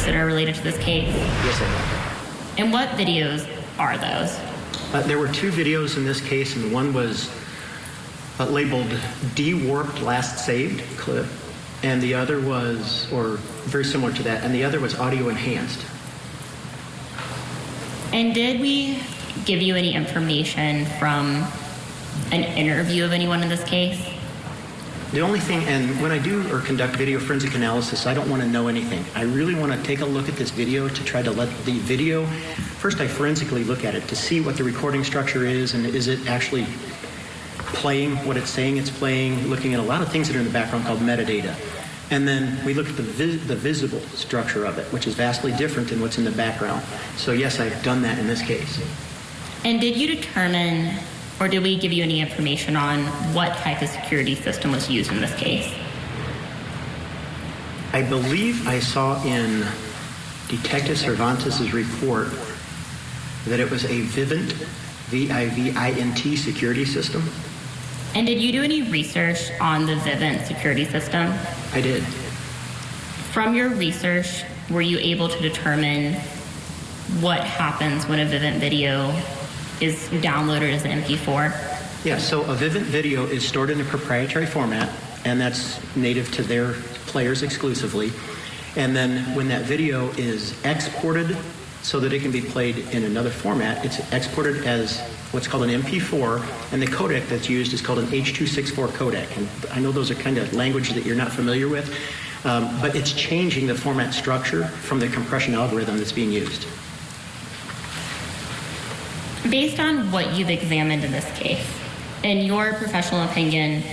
that are related to this case? Yes, I have. And what videos are those? There were 2 videos in this case, and one was labeled De-Warped Last Saved clip, and the other was, or very similar to that, and the other was audio enhanced. And did we give you any information from an interview of anyone in this case? The only thing, and when I do or conduct video forensic analysis, I don't want to know anything. I really want to take a look at this video to try to let the video, first I forensically look at it to see what the recording structure is, and is it actually playing what it's saying it's playing, looking at a lot of things that are in the background called metadata. And then we look at the visible structure of it, which is vastly different than what's in the background. So yes, I've done that in this case. And did you determine, or did we give you any information on what type of security system was used in this case? I believe I saw in Detective Cervantes' report that it was a Vivint, V-I-V-I-N-T security system. And did you do any research on the Vivint security system? I did. From your research, were you able to determine what happens when a Vivint video is downloaded as an MP4? Yeah, so a Vivint video is stored in a proprietary format, and that's native to their players exclusively. And then when that video is exported so that it can be played in another format, it's exported as what's called an MP4, and the codec that's used is called an H.264 codec. And I know those are kind of language that you're not familiar with, but it's changing the format structure from the compression algorithm that's being used. Based on what you've examined in this case, in your professional opinion,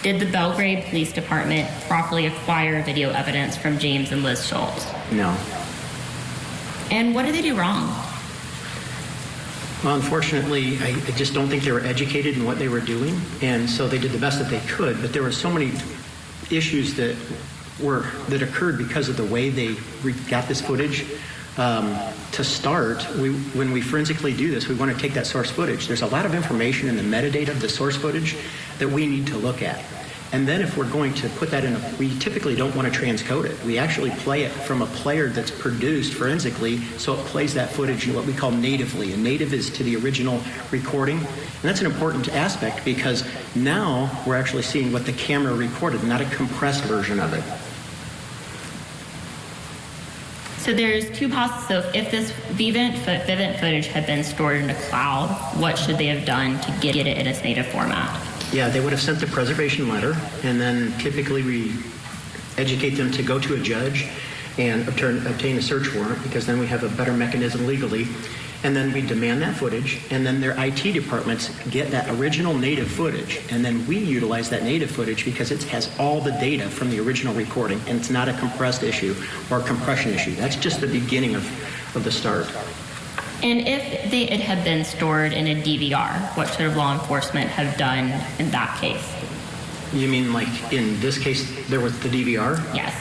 did the Belgrade Police Department properly acquire video evidence from James and Liz Schultz? No. And what did they do wrong? Well, unfortunately, I just don't think they were educated in what they were doing, and so they did the best that they could, but there were so many issues that occurred because of the way they got this footage. To start, when we forensically do this, we want to take that source footage. There's a lot of information in the metadata of the source footage that we need to look at. And then if we're going to put that in, we typically don't want to transcode it. We actually play it from a player that's produced forensically, so it plays that footage in what we call natively. And native is to the original recording. And that's an important aspect because now we're actually seeing what the camera recorded, not a compressed version of it. So there's 2 possibilities. So if this Vivint footage had been stored in a cloud, what should they have done to get it in its native format? Yeah, they would have sent the preservation letter, and then typically we educate them to go to a judge and obtain a search warrant, because then we have a better mechanism legally. And then we demand that footage, and then their IT departments get that original native footage, and then we utilize that native footage because it has all the data from the original recording, and it's not a compressed issue or a compression issue. That's just the beginning of the start. And if it had been stored in a DVR, what should law enforcement have done in that case? You mean like in this case, there was the DVR? Yes.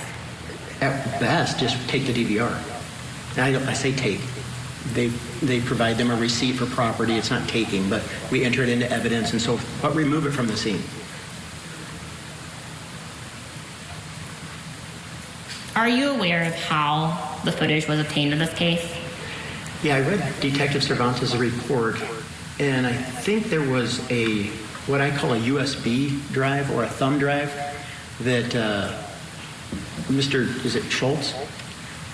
At best, just take the DVR. I say take. They provide them a receipt for property. It's not taking, but we enter it into evidence, and so, but remove it from the scene. Are you aware of how the footage was obtained in this case? Yeah, I read Detective Cervantes' report, and I think there was what I call a USB drive or a thumb drive that Mr. Schultz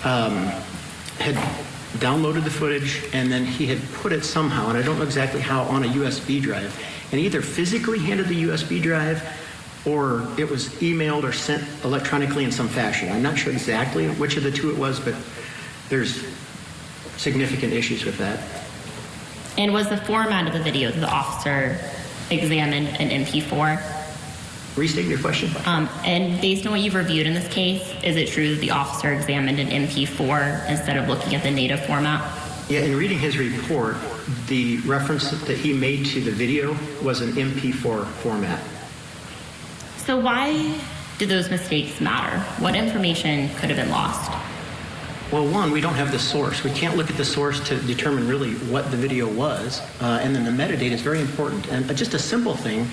had downloaded the footage, and then he had put it somehow, and I don't know exactly how, on a USB drive, and either physically handed the USB drive or it was emailed or sent electronically in some fashion. I'm not sure exactly which of the two it was, but there's significant issues with that. And was the format of the video that the officer examined an MP4? Restate your question. And based on what you've reviewed in this case, is it true that the officer examined an MP4 instead of looking at the native format? Yeah, in reading his report, the reference that he made to the video was an MP4 format. So why do those mistakes matter? What information could have been lost? Well, one, we don't have the source. We can't look at the source to determine really what the video was. And then the metadata is very important. And just a simple thing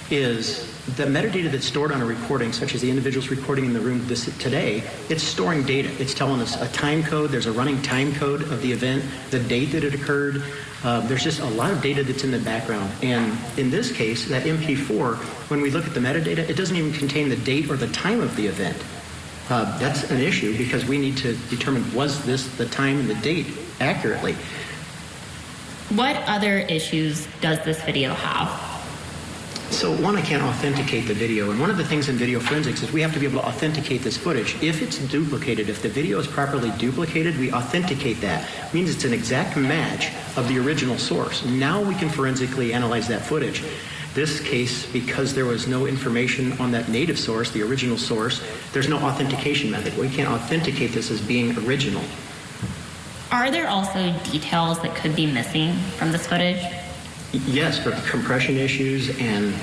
is the metadata that's stored on a recording, such as the individual's recording in the room today, it's storing data. It's telling us a time code, there's a running time code of the event, the date that it occurred. There's just a lot of data that's in the background. And in this case, that MP4, when we look at the metadata, it doesn't even contain the date or the time of the event. That's an issue because we need to determine, was this the time and the date accurately? What other issues does this video have? So one, I can't authenticate the video. And one of the things in video forensics is we have to be able to authenticate this footage. If it's duplicated, if the video is properly duplicated, we authenticate that. It means it's an exact match of the original source. Now we can forensically analyze that footage. This case, because there was no information on that native source, the original source, there's no authentication method. We can't authenticate this as being original. Are there also details that could be missing from this footage? Yes, for compression issues and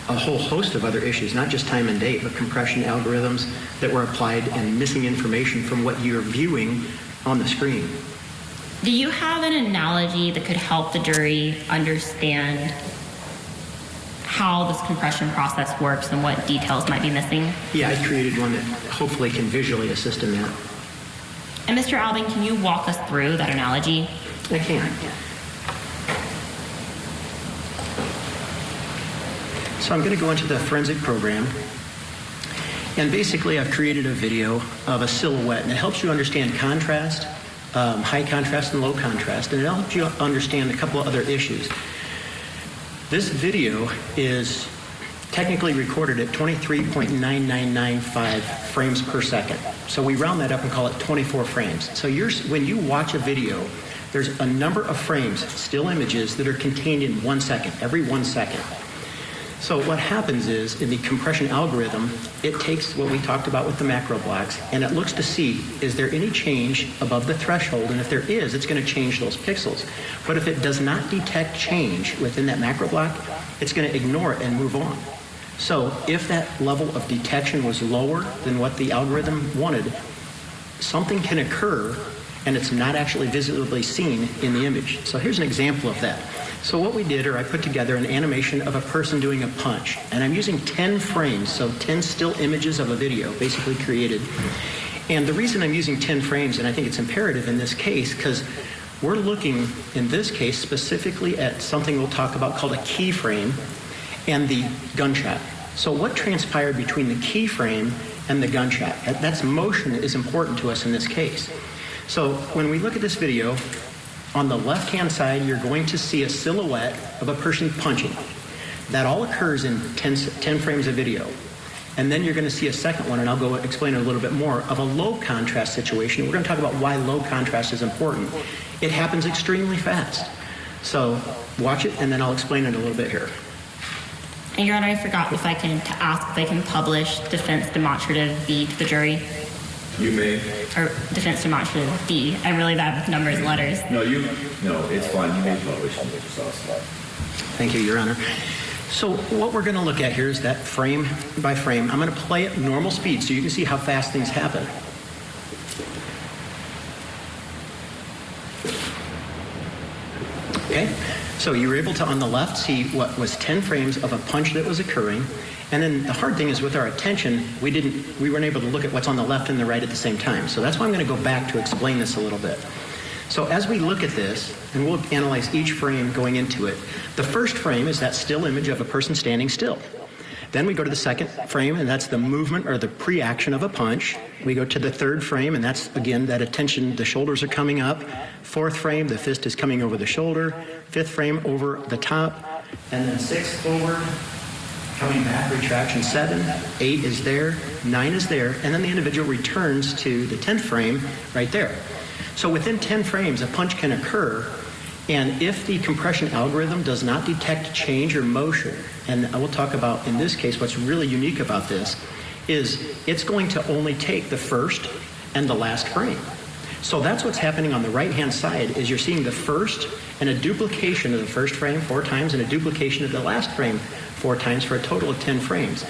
a whole host of other issues, not just time and date, but compression algorithms that were applied and missing information from what you're viewing on the screen. Do you have an analogy that could help the jury understand how this compression process works and what details might be missing? Yeah, I created one that hopefully can visually assist in that. And Mr. Albin, can you walk us through that analogy? I can. So I'm going to go into the forensic program, and basically I've created a video of a silhouette, and it helps you understand contrast, high contrast and low contrast, and it helps you understand a couple of other issues. This video is technically recorded at 23.9995 frames per second. So we round that up and call it 24 frames. So when you watch a video, there's a number of frames, still images, that are contained in 1 second, every 1 second. So what happens is, in the compression algorithm, it takes what we talked about with the macro blocks, and it looks to see, is there any change above the threshold? And if there is, it's going to change those pixels. But if it does not detect change within that macro block, it's going to ignore it and move on. So if that level of detection was lower than what the algorithm wanted, something can occur, and it's not actually visibly seen in the image. So here's an example of that. So what we did, I put together an animation of a person doing a punch, and I'm using 10 frames, so 10 still images of a video basically created. And the reason I'm using 10 frames, and I think it's imperative in this case, because we're looking, in this case, specifically at something we'll talk about called a keyframe and the gunshot. So what transpired between the keyframe and the gunshot? That's motion is important to us in this case. So when we look at this video, on the left-hand side, you're going to see a silhouette of a person punching. That all occurs in 10 frames of video. And then you're going to see a second one, and I'll go explain it a little bit more, of a low contrast situation. We're going to talk about why low contrast is important. It happens extremely fast. So watch it, and then I'll explain it a little bit here. And Your Honor, I forgot to ask if I can publish defense demonstrative B to the jury. You may. Or defense demonstrative B. I'm really bad with numbers and letters. No, it's fine. You may publish them. Thank you, Your Honor. So what we're going to look at here is that frame by frame. I'm going to play at normal speed so you can see how fast things happen. Okay, so you were able to, on the left, see what was 10 frames of a punch that was occurring. And then the hard thing is, with our attention, we weren't able to look at what's on the left and the right at the same time. So that's why I'm going to go back to explain this a little bit. So as we look at this, and we'll analyze each frame going into it, the first frame is that still image of a person standing still. Then we go to the second frame, and that's the movement or the pre-action of a punch. We go to the third frame, and that's, again, that attention, the shoulders are coming up. Fourth frame, the fist is coming over the shoulder. Fifth frame, over the top. And then sixth, forward. Coming back, retraction 7, 8 is there, 9 is there, and then the individual returns to the 10th frame right there. So within 10 frames, a punch can occur, and if the compression algorithm does not detect change or motion, and I will talk about, in this case, what's really unique about this, is it's going to only take the first and the last frame. So that's what's happening on the right-hand side, is you're seeing the first and a duplication of the first frame 4 times and a duplication of the last frame 4 times for a total of 10 frames.